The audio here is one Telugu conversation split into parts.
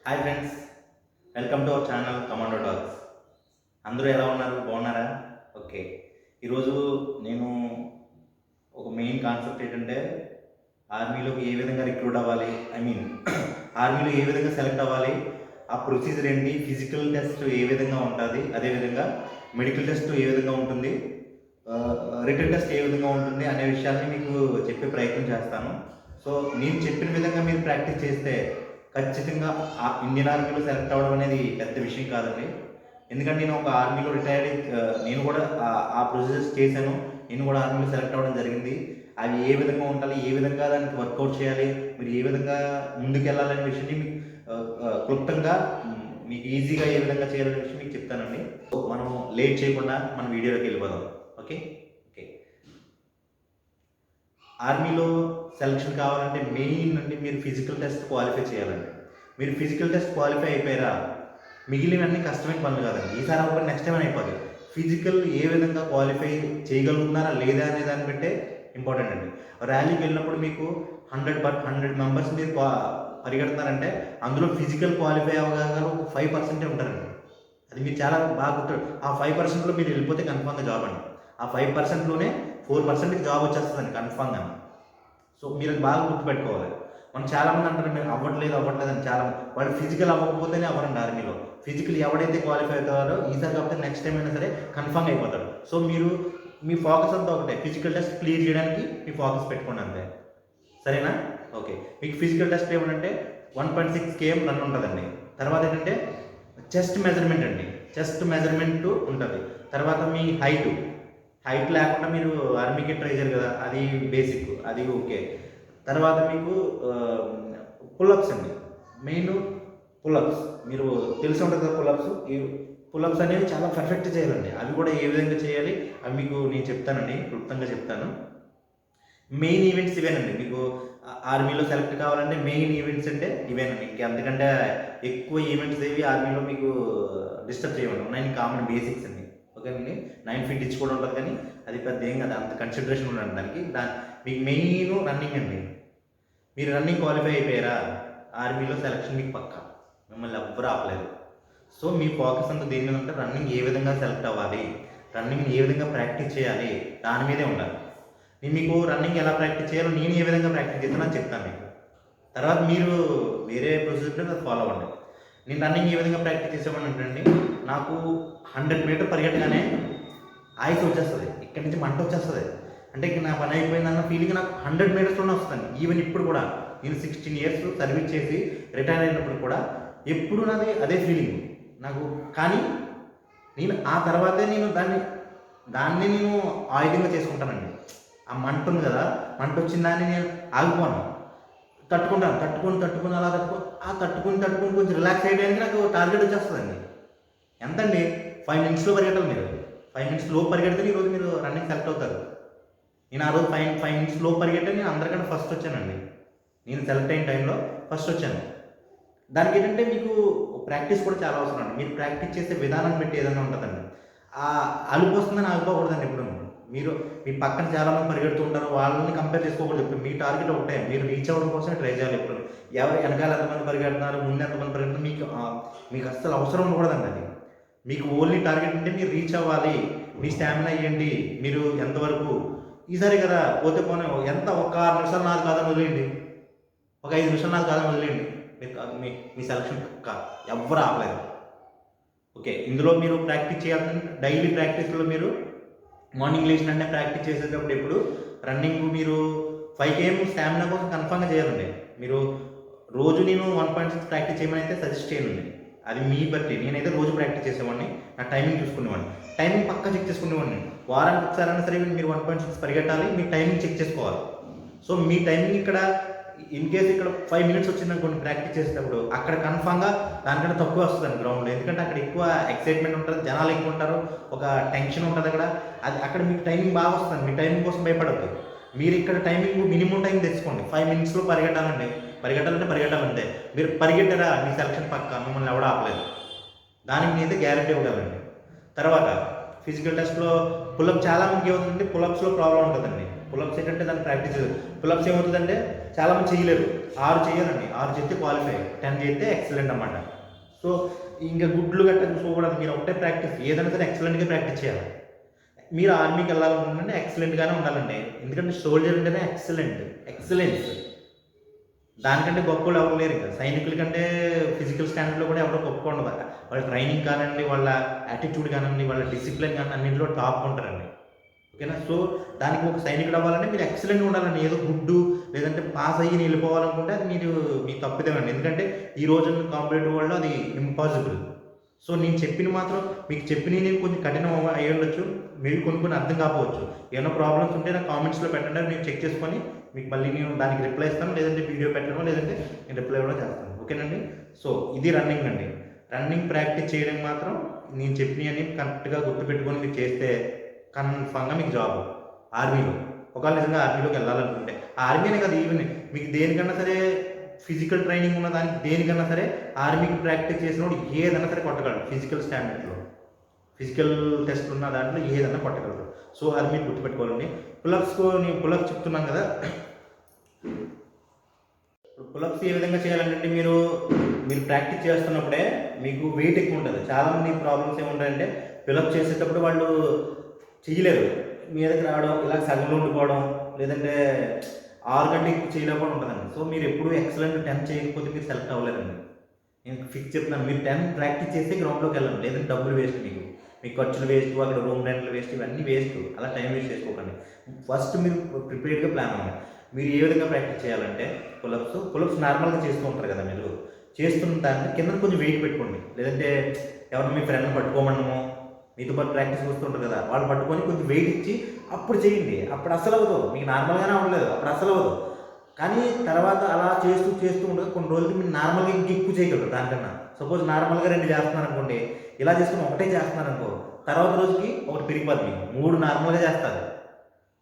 Hi friends, welcome to our channel commando talks. అందరూ ఎలా ఉన్నారు? బాగున్నారా? ఓకే. ఈరోజు నేను ఒక మెయిన్ కాన్సెప్ట్ ఏంటంటే ఆర్మీలోకి ఏ విధంగా రిక్రూట్ అవ్వాలి, ఆర్మీలో ఏ విధంగా సెలెక్ట్ అవ్వాలి, ఆ ప్రొసీజర్ ఏంటి, ఫిజికల్ టెస్ట్ ఏ విధంగా ఉంటుంది, అదేవిధంగా మెడికల్ టెస్ట్ ఏ విధంగా ఉంటుంది, రిటర్న్ టెస్ట్ ఏ విధంగా ఉంటుంది అనే విషయాన్ని మీకు చెప్పే ప్రయత్నం చేస్తాను. సో నేను చెప్పిన విధంగా మీరు ప్రాక్టీస్ చేస్తే ఖచ్చితంగా ఆ ఇండియన్ ఆర్మీలో సెలెక్ట్ అవ్వడం అనేది పెద్ద విషయం కాదండి. ఎందుకంటే నేను ఒక ఆర్మీలో రిటైర్డ్, నేను కూడా ఆ ప్రొసీజర్స్ చేశాను. నేను కూడా ఆర్మీలో సెలెక్ట్ అవ్వడం జరిగింది. అవి ఏ విధంగా ఉండాలి, ఏ విధంగా దానికి వర్కౌట్ చేయాలి, మీరు ఏ విధంగా ముందుకెళ్ళాలనే విషయాన్ని మీకు క్లుప్తంగా మీకు ఈజీగా ఏ విధంగా చేయాలనే విషయం మీకు చెప్తానండి. మనం లేట్ చేయకుండా మన వీడియోలోకి వెళ్ళిపోదాం. ఓకే ఓకే ఆర్మీలో సెలక్షన్ కావాలంటే మెయిన్ అంటే మీరు ఫిజికల్ టెస్ట్ క్వాలిఫై చేయాలండి. మీరు ఫిజికల్ టెస్ట్ క్వాలిఫై అయిపోయారా, మిగిలినవన్నీ కష్టమైన పనులు కాదండి. ఈసారి అవ్వకపోతే నెక్స్ట్ టైం అయిపోతుంది. ఫిజికల్ ఏ విధంగా క్వాలిఫై చేయగలుగుతున్నారా లేదా అనే దాన్ని బట్టే ఇంపార్టెంట్ అండి. ర్యాలీకి వెళ్ళినప్పుడు మీకు 100 మెంబర్స్ మీరు పరిగెడుతున్నారంటే అందులో ఫిజికల్ క్వాలిఫై అవ్వగలరు 5% ఉంటారండి. అది మీరు చాలా బాగా గుర్తు. ఆ 5%లో మీరు వెళ్ళిపోతే కన్ఫామ్గా జాబ్ అండి. ఆ 5%లోనే 4%కి జాబ్ వచ్చేస్తుందండి కన్ఫామ్గా. సో మీరు బాగా గుర్తుపెట్టుకోవాలి. మనం చాలామంది అంటారు మీరు అవ్వట్లేదు అని. చాలా వాళ్ళు ఫిజికల్ అవ్వకపోతేనే అవ్వరండి ఆర్మీలో. ఫిజికల్ ఎవడైతే క్వాలిఫై అవుతారో ఈసారి కాకపోతే నెక్స్ట్ టైం అయినా సరే కన్ఫామ్ అయిపోతాడు. సో మీరు మీ ఫోకస్ అంతా ఒకటే, ఫిజికల్ టెస్ట్ క్లియర్ చేయడానికి మీ ఫోకస్ పెట్టుకోండి అంతే. సరేనా? ఓకే. మీకు ఫిజికల్ టెస్ట్ ఏమంటే 1.6 km రన్ ఉంటుందండి. తర్వాత ఏంటంటే చెస్ట్ మెజర్మెంట్ అండి. చెస్ట్ మెజర్మెంట్ ఉంటుంది. తర్వాత మీ హైట్ లేకుండా మీరు ఆర్మీకి ట్రై చేయరు కదా, అది బేసిక్, అది ఓకే. తర్వాత మీకు పుల్అప్స్ అండి. మెయిన్ పుల్అప్స్ మీరు తెలిసి ఉంటుంది కదా. ఈ పుల్అప్స్ అనేవి చాలా పర్ఫెక్ట్ చేయాలండి. అవి కూడా ఏ విధంగా చేయాలి అవి మీకు నేను చెప్తానండి, క్లుప్తంగా చెప్తాను. మెయిన్ ఈవెంట్స్ ఇవేనండి. మీకు ఆర్మీలో సెలెక్ట్ కావాలంటే మెయిన్ ఈవెంట్స్ అంటే ఇవేనండి. అంతకంటే ఎక్కువ ఈవెంట్స్ ఏవి ఆర్మీలో మీకు డిస్టర్బ్ చేయమని ఉన్నాయి. కామన్ బేసిక్స్ అండి. ఓకేనండి. 9 feet ఇచ్చి కూడా ఉంటుంది, కానీ అది పెద్ద ఏం కదా, అంత కన్సిడరేషన్ ఉండండి దానికి. మీకు మెయిన్ రన్నింగ్ అండి. మీరు రన్నింగ్ క్వాలిఫై అయిపోయారా, ఆర్మీలో సెలక్షన్ మీకు పక్కా, మిమ్మల్ని ఎవ్వరూ ఆపలేదు. సో మీ ఫోకస్ అంతా దేని మీద ఉంటే రన్నింగ్ ఏ విధంగా సెలెక్ట్ అవ్వాలి, రన్నింగ్ ఏ విధంగా ప్రాక్టీస్ చేయాలి, దాని మీదే ఉండాలి. నేను మీకు రన్నింగ్ ఎలా ప్రాక్టీస్ చేయాలో, నేను ఏ విధంగా ప్రాక్టీస్ చేస్తానో చెప్తాను మీకు. తర్వాత మీరు వేరే ప్రొసీజర్ ఫాలో అవ్వండి. నేను రన్నింగ్ ఏ విధంగా ప్రాక్టీస్ చేసేవాడిని అంటే, నాకు 100 మీటర్ పరిగెట్టగానే ఆయుస్ వచ్చేస్తుంది, ఇక్కడి నుంచి మంట వచ్చేస్తుంది. అంటే ఇక నా పని అయిపోయిందన్న ఫీలింగ్ నాకు 100 మీటర్స్లోనే వస్తుంది. ఈవెన్ ఇప్పుడు కూడా నేను 16 years సర్వీస్ చేసి రిటైర్ అయినప్పుడు కూడా ఎప్పుడు నాది అదే ఫీలింగ్ నాకు. కానీ నేను ఆ తర్వాతే నేను దాన్ని నేను ఆయుధంగా చేసుకుంటానండి. ఆ మంట ఉంది కదా, మంట వచ్చిన దాన్ని నేను ఆగిపోను, తట్టుకుంటాను. అలా తట్టుకుని కొంచెం రిలాక్స్ అయ్యడానికి నాకు టార్గెట్ వచ్చేస్తుందండి. ఎంతండి? 5 minutes పరిగెట్టాలి మీరు. 5 minutes పరిగెడితే ఈరోజు మీరు రన్నింగ్ సెలెక్ట్ అవుతారు. నేను ఆ రోజు 5 minutes పరిగెట్టే నేను అందరికంటే ఫస్ట్ వచ్చానండి. నేను సెలెక్ట్ అయిన టైంలో ఫస్ట్ వచ్చాను. దానికి ఏంటంటే మీకు ప్రాక్టీస్ కూడా చాలా అవసరం అండి. మీరు ప్రాక్టీస్ చేసే విధానాన్ని బట్టి ఏదైనా ఉంటుందండి. అలుపు వస్తుందని ఆగిపోకూడదండి. ఎప్పుడు మీరు మీ పక్కన చాలామంది పరిగెడుతూ ఉంటారు, వాళ్ళని కంపేర్ చేసుకోకూడదు. ఇప్పుడు మీ టార్గెట్ ఒకటే, మీరు రీచ్ అవ్వడం కోసమే ట్రై చేయాలి. ఎప్పుడు ఎవరు వెనకాల ఎంతమంది పరిగెడుతున్నారు, ముందు ఎంతమంది పరిగెడుతున్నారు మీకు అస్సలు అవసరం ఉండకూడదండి. అది మీకు ఓన్లీ టార్గెట్ అంటే మీరు రీచ్ అవ్వాలి, మీ స్టామినా ఇవ్వండి, మీరు ఎంతవరకు ఈసారి కదా పోతే పోనీ ఎంత ఒక 6 నిమిషాలు నాది కాదని వదిలేయండి, ఒక 5 నిమిషాలు నాది కాదని వదిలేయండి, మీ సెలక్షన్ ఎవ్వరు ఆపలేదు. ఓకే. ఇందులో మీరు ప్రాక్టీస్ చేయాల్సిన డైలీ ప్రాక్టీస్లో మీరు మార్నింగ్ లేచిన అంటే ప్రాక్టీస్ చేసేటప్పుడు ఎప్పుడు రన్నింగ్ మీరు 5 km స్టామినా కోసం కన్ఫామ్గా చేయాలండి. మీరు రోజు నేను 1.6 ప్రాక్టీస్ చేయమని అయితే సజెస్ట్ చేయనండి. అది మీ బట్టి. నేనైతే రోజు ప్రాక్టీస్ చేసేవాడిని, నా టైమింగ్ చూసుకునేవాడిని, టైమింగ్ పక్కా చెక్ చేసుకునేవాడిని. వారానికి ఒకసారైనా సరే మీరు 1.6 పరిగెట్టాలి, మీ టైమింగ్ చెక్ చేసుకోవాలి. సో మీ టైమింగ్ ఇక్కడ ఇన్ కేసు ఇక్కడ 5 minutes వచ్చిందనుకోండి ప్రాక్టీస్ చేసేటప్పుడు, అక్కడ కన్ఫామ్గా దానికంటే తక్కువ వస్తుందండి గ్రౌండ్లో. ఎందుకంటే అక్కడ ఎక్కువ ఎక్సైట్మెంట్ ఉంటుంది, జనాలు ఎక్కువ ఉంటారు, ఒక టెన్షన్ ఉంటుంది అక్కడ మీకు టైమింగ్ బాగా వస్తుంది. మీ టైమింగ్ కోసం భయపడద్దు. మీరు ఇక్కడ టైమింగ్ మినిమం టైం తెచ్చుకోండి. 5 minutes పరిగెట్టాలంటే మీరు పరిగెట్టారా మీ సెలక్షన్ పక్క, మిమ్మల్ని ఎవడో ఆపలేదు. దానికి నేనైతే గ్యారెంటీ ఇవ్వగలండి. తర్వాత ఫిజికల్ టెస్ట్లో పుల్అప్ చాలా మందికి ఏమవుతుందంటే పుల్అప్స్లో ప్రాబ్లం ఉంటుందండి. పులప్స్ ఏంటంటే దాన్ని ప్రాక్టీస్ చేయాలి. పులప్స్ ఏమవుతుందంటే చాలామంది చేయలేరు. 6 చేయాలండి, 6 చేస్తే క్వాలిఫై, 10 చేస్తే ఎక్సలెంట్ అన్నమాట. సో ఇంకా గుడ్లు గట్ట చూడకూడదు, మీరు ఒకటే ప్రాక్టీస్, ఏదైనా సరే ఎక్సలెంట్గా ప్రాక్టీస్ చేయాలి. మీరు ఆర్మీకి వెళ్ళాలనుకుంటే ఎక్సలెంట్గానే ఉండాలండి, ఎందుకంటే సోల్జర్ అంటేనే ఎక్సలెన్స్. దానికంటే గొప్పలు ఎవరు లేరు. ఇంకా సైనికుల కంటే ఫిజికల్ స్టాండర్డ్లో కూడా ఎవరో గొప్పగా ఉండదు. వాళ్ళ ట్రైనింగ్ కానివ్వండి, వాళ్ళ యాటిట్యూడ్ కానివ్వండి, వాళ్ళ డిసిప్లిన్ కానీ అన్నింటిలో టాప్ ఉంటారండి. ఓకేనా? సో దానికి ఒక సైనికుడు అవ్వాలంటే మీరు ఎక్సలెంట్గా ఉండాలండి. ఏదో గుడ్డు లేదంటే పాస్ అయ్యి వెళ్ళిపోవాలనుకుంటే అది మీ తప్పిదేనండి. ఎందుకంటే ఈ రోజు కాంపిటేటివ్ వరల్డ్లో అది ఇంపాసిబుల్. సో నేను చెప్పిన మాత్రం మీకు చెప్పినవి నేను కొంచెం కఠినం అయ్యి ఉండొచ్చు, మీరు కొన్ని అర్థం కాకపోవచ్చు. ఏమైనా ప్రాబ్లమ్స్ ఉంటే నాకు కామెంట్స్లో పెట్టండి, నేను చెక్ చేసుకొని మీకు మళ్ళీ నేను దానికి రిప్లై ఇస్తాను, లేదంటే వీడియో పెట్టడం, లేదంటే నేను రిప్లై కూడా చేస్తాను. ఓకేనండి? సో ఇది రన్నింగ్ అండి. రన్నింగ్ ప్రాక్టీస్ చేయడం మాత్రం నేను చెప్పినవన్నీ కరెక్ట్గా గుర్తుపెట్టుకొని మీరు చేస్తే కన్ఫామ్గా మీకు జాబ్ ఆర్మీలో. ఒకవేళ నిజంగా ఆర్మీలోకి వెళ్ళాలనుకుంటే, ఆర్మీనే కదా, ఈవెన్ మీకు దేనికన్నా సరే ఫిజికల్ ట్రైనింగ్ ఉన్న దానికి దేనికన్నా సరే ఆర్మీకి ప్రాక్టీస్ చేసినప్పుడు ఏదైనా సరే కొట్టగలరు. ఫిజికల్ స్టాండర్డ్లో ఫిజికల్ టెస్ట్ ఉన్న దాంట్లో ఏదైనా కొట్టగలరు. సో అది మీరు గుర్తుపెట్టుకోవాలండి. నేను పులప్స్ చెప్తున్నాను కదా, పులప్స్ ఏ విధంగా చేయాలంటే మీరు ప్రాక్టీస్ చేస్తున్నప్పుడే మీకు వెయిట్ ఎక్కువ ఉంటుంది. చాలామంది ప్రాబ్లమ్స్ ఏముంటాయంటే పులప్స్ చేసేటప్పుడు వాళ్ళు చేయలేరు, మీ దగ్గర రావడం, ఇలా సగంలో ఉండిపోవడం, లేదంటే 6 గంటలు ఎక్కువ చేయలేకపోవడం ఉంటుందండి. సో మీరు ఎప్పుడు ఎక్సలెంట్ 10 చేయకపోతే మీరు సెలెక్ట్ అవ్వలేరండి. నేను ఫిక్స్ చెప్తున్నాను, మీరు 10 ప్రాక్టీస్ చేస్తే గ్రౌండ్లోకి వెళ్ళండి, లేదంటే డబ్బులు వేస్ట్, మీకు ఖర్చులు వేస్ట్, అక్కడ రూమ్ రెంట్లు వేస్ట్, ఇవన్నీ వేస్ట్. అలా టైం వేస్ట్ చేసుకోకండి. ఫస్ట్ మీరు ప్రిపేర్డ్గా ప్లాన్ అవ్వండి. మీరు ఏ విధంగా ప్రాక్టీస్ చేయాలంటే పులప్స్ నార్మల్గా చేస్తూ ఉంటారు కదా, మీరు చేస్తున్న దాన్ని కింద కొంచెం వెయిట్ పెట్టుకోండి, లేదంటే ఎవరైనా మీ ఫ్రెండ్ని పట్టుకోమన్నామో, మీతో పాటు ప్రాక్టీస్ వస్తుంటారు కదా, వాళ్ళు పట్టుకొని కొంచెం వెయిట్ ఇచ్చి అప్పుడు చేయండి. అప్పుడు అస్సలు అవ్వదు, మీకు నార్మల్గానే అవ్వలేదు, అప్పుడు అస్సలు అవ్వదు. కానీ తర్వాత అలా చేస్తూ ఉండగా కొన్ని రోజులకి మీరు నార్మల్గా ఇంక ఎక్కువ చేయగలరు దానికన్నా. సపోజ్ నార్మల్గా 2 చేస్తున్నారు అనుకోండి, ఇలా చేసుకుని ఒకటే చేస్తున్నారు అనుకో, తర్వాత రోజుకి ఒకటి పెరిగిపోద్ది, మీకు 3 నార్మల్గా చేస్తారు.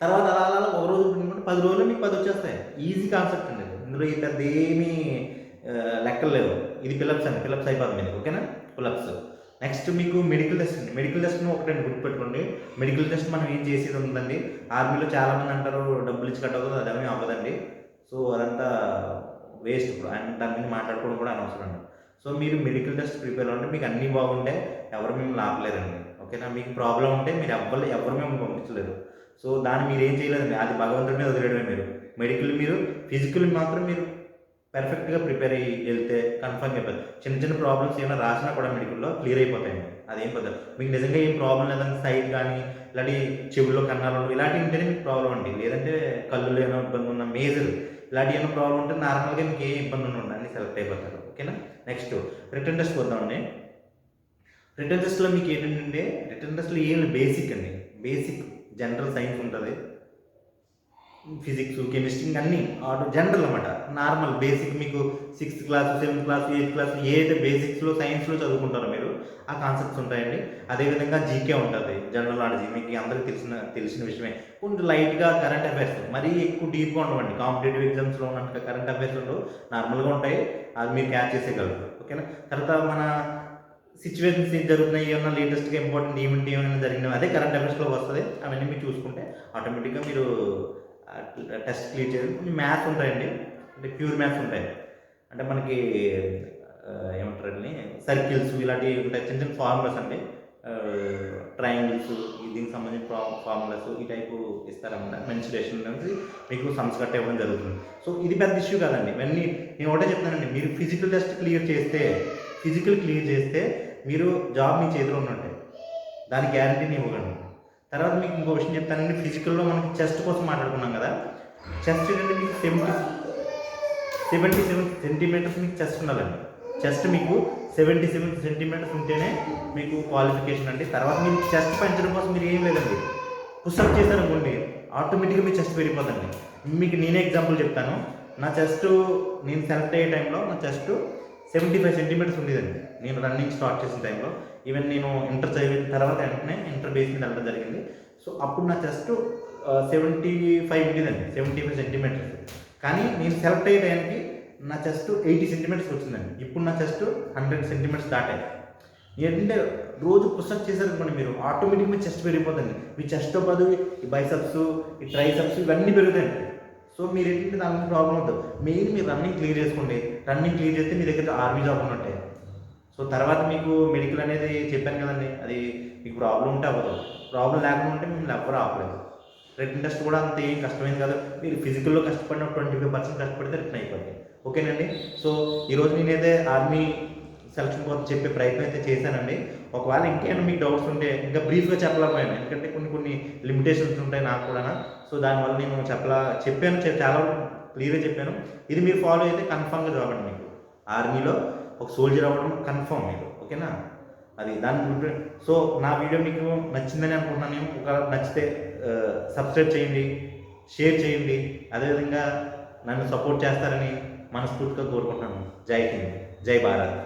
తర్వాత అలా ఒక రోజు 10 రోజులు మీకు 10 వచ్చేస్తాయి. ఈజీ కాన్సెప్ట్ అండి, ఇందులో ఈ పెద్ద ఏమీ లెక్కలు లేవు. ఇది పిలప్స్ అండి, పిలప్స్ అయిపోతుంది మీకు. ఓకేనా? పులప్స్. నెక్స్ట్ మీకు మెడికల్ టెస్ట్ అండి. మెడికల్ టెస్ట్ని ఒకటండి గుర్తుపెట్టుకోండి. మెడికల్ టెస్ట్ మనం ఏం చేసేది ఉందండి, ఆర్మీలో చాలామంది అంటారు డబ్బులు ఇచ్చి కట్టవుతుంది, అదేమీ అవ్వదండి. సో అదంతా వేస్ట్, ఇప్పుడు అండ్ దాని మీద మాట్లాడుకోవడం కూడా అనవసరం అండి. సో మీరు మెడికల్ టెస్ట్ ప్రిపేర్ అవ్వండి, మీకు అన్నీ బాగుంటే ఎవరు మిమ్మల్ని ఆపలేరండి. ఓకేనా? మీకు ప్రాబ్లం ఉంటే మీరు ఎవరు మిమ్మల్ని పంపించలేరు. సో దాన్ని మీరు ఏం చేయలేదండి, అది భగవంతుడి మీద వదిలేయడమే. మీరు ఫిజికల్ మాత్రం మీరు పర్ఫెక్ట్గా ప్రిపేర్ అయ్యి వెళ్తే కన్ఫర్మ్ అయిపోతుంది. చిన్న ప్రాబ్లమ్స్ ఏమైనా రాసినా కూడా మెడికల్లో క్లియర్ అయిపోతాయండి. అదేం పద్ధతి, మీకు నిజంగా ఏం ప్రాబ్లం లేదంటే సైడ్ కానీ ఇలాంటి చెవుల్లో కన్నాలు ఇలాంటివి ఉంటేనే మీకు ప్రాబ్లం అండి. లేదంటే కళ్ళు ఏమైనా ఇబ్బంది ఉన్న మేజర్ ఇలాంటి ఏమైనా ప్రాబ్లం ఉంటే నార్మల్గా మీకు ఏ ఇబ్బంది ఉండదు, అన్ని సెలెక్ట్ అయిపోతారు. ఓకేనా? నెక్స్ట్ రిటర్న్ టెస్ట్ వద్దామండి. రిటర్న్ టెస్ట్లో మీకు ఏంటంటే, రిటర్న్ టెస్ట్లో ఏం బేసిక్ అండి, బేసిక్ జనరల్ సైన్స్ ఉంటుంది, ఫిజిక్స్, కెమిస్ట్రీ అన్నీ జనరల్ అనమాట. నార్మల్ బేసిక్ మీకు 6th class, 7th class, 8th class ఏదైతే బేసిక్స్లో సైన్స్లో చదువుకుంటారో మీరు ఆ కాన్సెప్ట్స్ ఉంటాయండి. అదేవిధంగా జీకే ఉంటుంది, జనరల్ నాలెడ్జ్, మీకు అందరికీ తెలిసిన విషయమే. కొంచెం లైట్గా కరెంట్ అఫైర్స్, మరీ ఎక్కువ డీప్గా ఉండవండి. కాంపిటేటివ్ ఎగ్జామ్స్లో ఉన్నట్టుగా కరెంట్ అఫైర్స్ ఉండవు, నార్మల్గా ఉంటాయి, అది మీరు క్యాచ్ చేసేయగలరు. ఓకేనా? తర్వాత మన సిచ్యువేషన్స్ ఏం జరుగుతున్నాయి, ఏమన్నా లేటెస్ట్గా ఇంపార్టెంట్ ఈవెంట్ ఏమైనా జరిగినా అదే కరెంట్ అఫైర్స్లో వస్తుంది. అవన్నీ మీరు చూసుకుంటే ఆటోమేటిక్గా మీరు టెస్ట్ క్లియర్ చేయాలి. కొన్ని మ్యాథ్స్ ఉంటాయండి, అంటే ప్యూర్ మ్యాథ్స్ ఉంటాయి, అంటే మనకి ఏమంటారండి సర్కిల్స్ ఇలాంటివి ఉంటాయి, చిన్న ఫార్ములాస్ అండి, ట్రయాంగిల్స్, దీనికి సంబంధించిన ఫార్ములాస్ ఈ టైపు ఇస్తారన్నమాట. మెన్సురేషన్ అనేది మీకు సమ్స్ కట్ ఇవ్వడం జరుగుతుంది. సో ఇది పెద్ద ఇష్యూ కాదండి. ఇవన్నీ నేను ఒకటే చెప్తానండి, మీరు ఫిజికల్ టెస్ట్ క్లియర్ చేస్తే మీరు జాబ్ మీ చేతిలో ఉన్నట్టే, దాని గ్యారంటీని ఇవ్వగలను. తర్వాత మీకు ఇంకో విషయం చెప్తానండి, ఫిజికల్లో మనకి చెస్ట్ కోసం మాట్లాడుకున్నాం కదా, చెస్ట్ ఏంటంటే మీకు 77 సెంటీమీటర్స్ మీకు చెస్ట్ ఉండాలండి. చెస్ట్ మీకు 77 సెంటీమీటర్స్ ఉంటేనే మీకు క్వాలిఫికేషన్ అండి. తర్వాత మీరు చెస్ట్ పెంచడం కోసం మీరు ఏం లేదండి, పుషప్ చేశారనుకోండి ఆటోమేటిక్గా మీ చెస్ట్ పెరిగిపోతుంది. మీకు నేనే ఎగ్జాంపుల్ చెప్తాను. నా చెస్ట్ నేను సెలెక్ట్ అయ్యే టైంలో నా చెస్ట్ 75 సెంటీమీటర్స్ ఉండేదండి, నేను రన్నింగ్ స్టార్ట్ చేసిన టైంలో. ఈవెన్ నేను ఇంటర్ చదివిన తర్వాత వెంటనే ఇంటర్ బేస్ మీద వెళ్ళడం జరిగింది. సో అప్పుడు నా చెస్ట్ 75 ఉండేదండి, 75 సెంటీమీటర్స్. కానీ నేను సెలెక్ట్ అయ్యే టైంకి నా చెస్ట్ 80 సెంటీమీటర్స్ వచ్చిందండి. ఇప్పుడు నా చెస్ట్ 100 సెంటీమీటర్స్ దాటాయి. ఏంటంటే రోజు పుషప్ చేశారనుకోండి మీరు ఆటోమేటిక్గా మీ చెస్ట్ పెరిగిపోతుంది. మీ చెస్ట్‌తో పాటు ఈ బైసెప్స్, ఈ ట్రైసెప్స్ ఇవన్నీ పెరుగుతాయండి. సో మీరు ఏంటంటే దాని గురించి ప్రాబ్లమ్ అవుతుంది. మెయిన్ మీరు రన్నింగ్ క్లియర్ చేసుకోండి. రన్నింగ్ క్లియర్ చేస్తే మీ దగ్గర ఆర్మీ జాబ్ ఉన్నట్టే. సో తర్వాత మీకు మెడికల్ అనేది చెప్పాను కదండీ! అది మీకు ప్రాబ్లమ్ ఉంటే అవ్వదు. ప్రాబ్లమ్ లేకుండా ఉంటే మిమ్మల్ని ఎవ్వరు ఆపలేరు. రిటన్ టెస్ట్ కూడా అంత ఏం కష్టమేం కాదు. మీరు ఫిజికల్‌లో కష్టపడిన 25% కష్టపడితే రిటన్ అయిపోద్ది. ఓకేనండి. సో ఈరోజు నేనైతే ఆర్మీ సెలక్షన్ కోసం చెప్పే ప్రయత్నం అయితే చేశానండి. ఒకవేళ ఇంకేమైనా మీకు డౌట్స్ ఉంటే ఇంకా బ్రీఫ్‌గా చెప్పలేకపోయాను. ఎందుకంటే కొన్ని లిమిటేషన్స్ ఉంటాయి నాకు కూడాను. సో దానివల్ల నేను చెప్పాను చాలా క్లియర్‌గా చెప్పాను. ఇది మీరు ఫాలో అయితే కన్ఫర్మ్‌గా జాబ్ అండి మీకు. ఆర్మీలో ఒక సోల్జర్ అవ్వడం కన్ఫర్మ్ మీరు. ఓకేనా? అది దాని గురించి. సో నా వీడియో మీకు నచ్చిందని అనుకుంటున్నాను నేను. ఒకవేళ నచ్చితే సబ్స్క్రైబ్ చేయండి, షేర్ చేయండి. అదేవిధంగా నన్ను సపోర్ట్ చేస్తారని మనస్ఫూర్తిగా కోరుకుంటున్నాను. జై హింద్, జై భారత్.